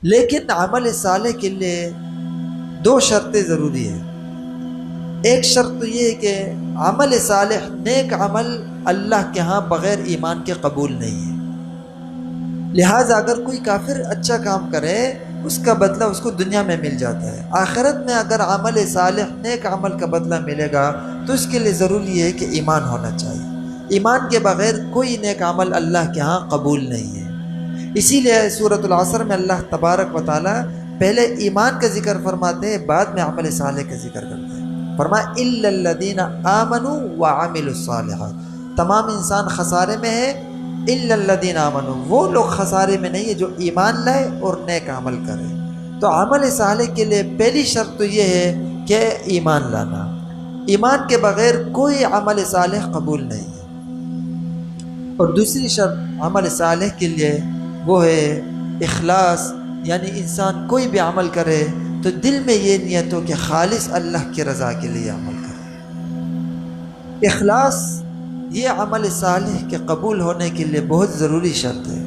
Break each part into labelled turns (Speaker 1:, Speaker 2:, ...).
Speaker 1: لیکن عمل صالح کے لیے دو شرطیں ضروری ہیں۔ ایک شرط تو یہ ہے کہ عمل صالح، نیک عمل اللہ کے ہاں بغیر ایمان کے قبول نہیں ہے۔ لہٰذا اگر کوئی کافر اچھا کام کرے، اس کا بدلہ اس کو دنیا میں مل جاتا ہے، آخرت میں اگر عمل صالح نیک عمل کا بدلہ ملے گا تو اس کے لیے ضروری ہے کہ ایمان ہونا چاہیے۔ ایمان کے بغیر کوئی نیک عمل اللہ کے ہاں قبول نہیں ہے۔ اسی لیے سورۃ العصر میں اللہ تبارک و تعالیٰ پہلے ایمان کا ذکر فرماتے ہیں، بعد میں عمل صالح کا ذکر کرتے ہیں۔ فرمایا الا الذین آمنوا وعملوا الصالحات، تمام انسان خسارے میں ہے، الا الذین آمنوا، وہ لوگ خسارے میں نہیں ہے جو ایمان لائے اور نیک عمل کرے۔ تو عمل صالح کے لیے پہلی شرط تو یہ ہے کہ ایمان لانا، ایمان کے بغیر کوئی عمل صالح قبول نہیں ہے۔ اور دوسری شرط عمل صالح کے لیے وہ ہے اخلاص، یعنی انسان کوئی بھی عمل کرے تو دل میں یہ نیت ہو کہ خالص اللہ کی رضا کے لیے عمل کرے۔ اخلاص یہ عمل صالح کے قبول ہونے کے لیے بہت ضروری شرط ہے۔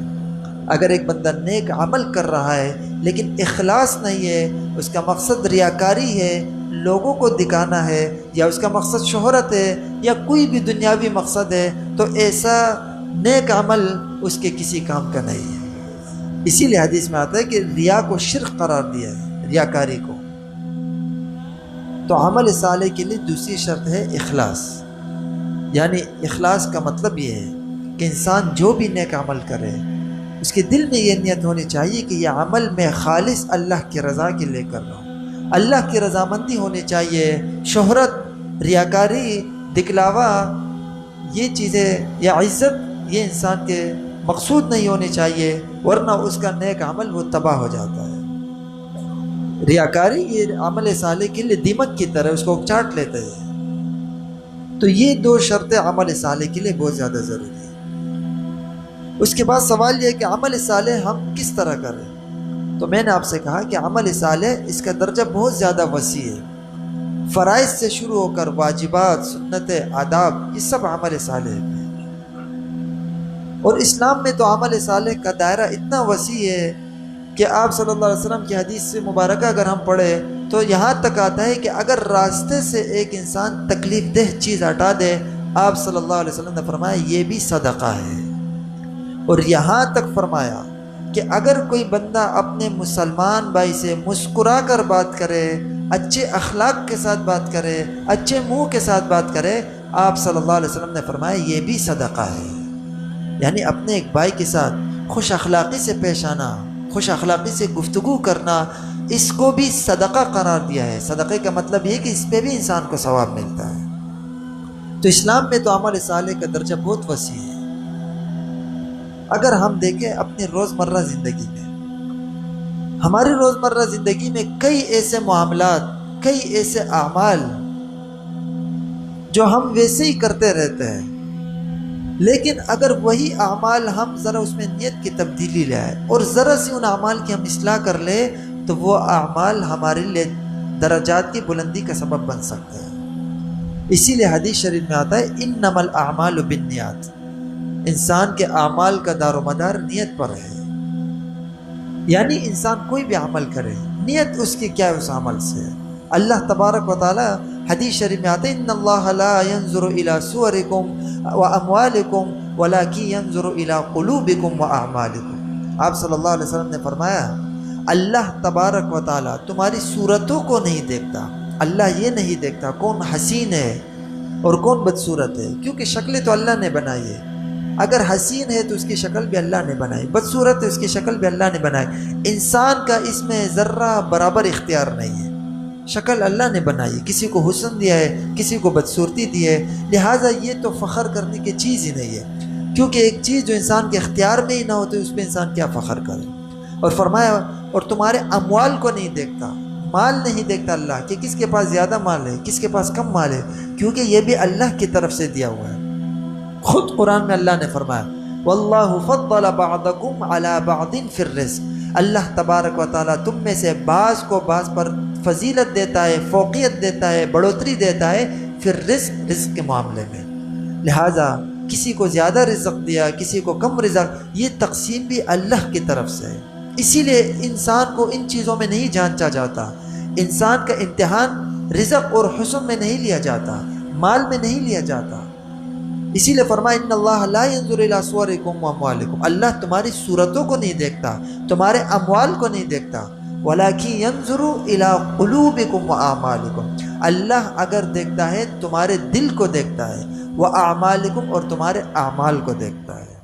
Speaker 1: اگر ایک بندہ نیک عمل کر رہا ہے لیکن اخلاص نہیں ہے، اس کا مقصد ریاکاری ہے، لوگوں کو دکھانا ہے، یا اس کا مقصد شہرت ہے، یا کوئی بھی دنیاوی مقصد ہے، تو ایسا نیک عمل اس کے کسی کام کا نہیں ہے۔ اسی لیے حدیث میں آتا ہے کہ ریا کو شرک قرار دیا ہے، ریاکاری کو۔ تو عمل صالح کے لیے دوسری شرط ہے اخلاص، یعنی اخلاص کا مطلب یہ ہے کہ انسان جو بھی نیک عمل کرے اس کے دل میں یہ نیت ہونی چاہیے کہ یہ عمل میں خالص اللہ کی رضا کے لے کر رہا ہوں، اللہ کی رضامندی ہونی چاہیے۔ شہرت، ریاکاری، دکھلاوا، یہ چیزیں یا عزت یہ انسان کے مقصود نہیں ہونی چاہیے، ورنہ اس کا نیک عمل وہ تباہ ہو جاتا ہے۔ ریاکاری یہ عمل صالح کے لیے دیمک کی طرح اس کو چاٹ لیتے ہیں۔ تو یہ دو شرطیں عمل صالح کے لیے بہت زیادہ ضروری ہیں۔ اس کے بعد سوال یہ ہے کہ عمل صالح ہم کس طرح کریں؟ تو میں نے آپ سے کہا کہ عمل صالح اس کا درجہ بہت زیادہ وسیع ہے، فرائض سے شروع ہو کر واجبات، سنتیں، آداب، یہ سب عمل صالح ہیں۔ اور اسلام میں تو عمل صالح کا دائرہ اتنا وسیع ہے کہ آپ صلی اللہ علیہ وسلم کی حدیث سے مبارکہ اگر ہم پڑھیں تو یہاں تک آتا ہے کہ اگر راستے سے ایک انسان تکلیف دہ چیز ہٹا دے، آپ صلی اللہ علیہ وسلم نے فرمایا یہ بھی صدقہ ہے۔ اور یہاں تک فرمایا کہ اگر کوئی بندہ اپنے مسلمان بھائی سے مسکرا کر بات کرے، اچھے اخلاق کے ساتھ بات کرے، اچھے منہ کے ساتھ بات کرے، آپ صلی اللہ علیہ وسلم نے فرمایا یہ بھی صدقہ ہے۔ یعنی اپنے ایک بھائی کے ساتھ خوش اخلاقی سے پیش آنا، خوش اخلاقی سے گفتگو کرنا، اس کو بھی صدقہ قرار دیا ہے۔ صدقے کا مطلب یہ کہ اس پہ بھی انسان کو ثواب ملتا ہے۔ تو اسلام میں تو عمل صالح کا درجہ بہت وسیع ہے۔ اگر ہم دیکھیں اپنی روزمرہ زندگی میں، ہماری روزمرہ زندگی میں کئی ایسے معاملات، کئی ایسے اعمال جو ہم ویسے ہی کرتے رہتے ہیں، لیکن اگر وہی اعمال ہم ذرا اس میں نیت کی تبدیلی لے آئے اور ذرا سی ان اعمال کی ہم اصلاح کر لیں تو وہ اعمال ہمارے لیے درجات کی بلندی کا سبب بن سکتے ہیں۔ اسی لیے حدیث شریف میں آتا ہے انما الاعمال بالنیات، انسان کے اعمال کا دار و مدار نیت پر ہے۔ یعنی انسان کوئی بھی عمل کرے، نیت اس کی کیا ہے اس عمل سے۔ اللہ تبارک و تعالی حدیث شریف میں آتے ہیں ان اللہ لا ينظر الى صورکم واموالکم ولکن ينظر الى قلوبکم واعمالکم۔ آپ صلی اللہ علیہ وسلم نے فرمایا اللہ تبارک و تعالی تمہاری صورتوں کو نہیں دیکھتا، اللہ یہ نہیں دیکھتا کون حسین ہے اور کون بدصورت ہے، کیونکہ شکلیں تو اللہ نے بنائی ہے۔ اگر حسین ہے تو اس کی شکل بھی اللہ نے بنائی، بدصورت ہے اس کی شکل بھی اللہ نے بنائی۔ انسان کا اس میں ذرہ برابر اختیار نہیں ہے، شکل اللہ نے بنائی، کسی کو حسن دیا ہے، کسی کو بدصورتی دی ہے، لہٰذا یہ تو فخر کرنے کی چیز ہی نہیں ہے، کیونکہ ایک چیز جو انسان کے اختیار میں ہی نہ ہوتی اس پہ انسان کیا فخر کرے۔ اور فرمایا اور تمہارے اموال کو نہیں دیکھتا، مال نہیں دیکھتا اللہ کہ کس کے پاس زیادہ مال ہے، کس کے پاس کم مال ہے، کیونکہ یہ بھی اللہ کی طرف سے دیا ہوا ہے۔ خود قرآن میں اللہ نے فرمایا واللہ فضل بعضکم علی بعض فی الرزق، اللہ تبارک و تعالیٰ تم میں سے بعض کو بعض پر فضیلت دیتا ہے، فوقیت دیتا ہے، بڑھوتری دیتا ہے فی الرزق، رزق کے معاملے میں۔ لہٰذا کسی کو زیادہ رزق دیا، کسی کو کم رزق، یہ تقسیم بھی اللہ کی طرف سے ہے۔ اسی لیے انسان کو ان چیزوں میں نہیں جانچا جاتا. انسان کا امتحان رزق اور حسن میں نہیں لیا جاتا، مال میں نہیں لیا جاتا. اسی لیے فرمایا ان اللہ لا ينظر الى صورکم واموالکم، اللہ تمہاری صورتوں کو نہیں دیکھتا، تمہارے اموال کو نہیں دیکھتا. ولکن ينظر الى قلوبکم واعمالکم، اللہ اگر دیکھتا ہے تمہارے دل کو دیکھتا ہے، واعمالکم اور تمہارے اعمال کو دیکھتا ہے.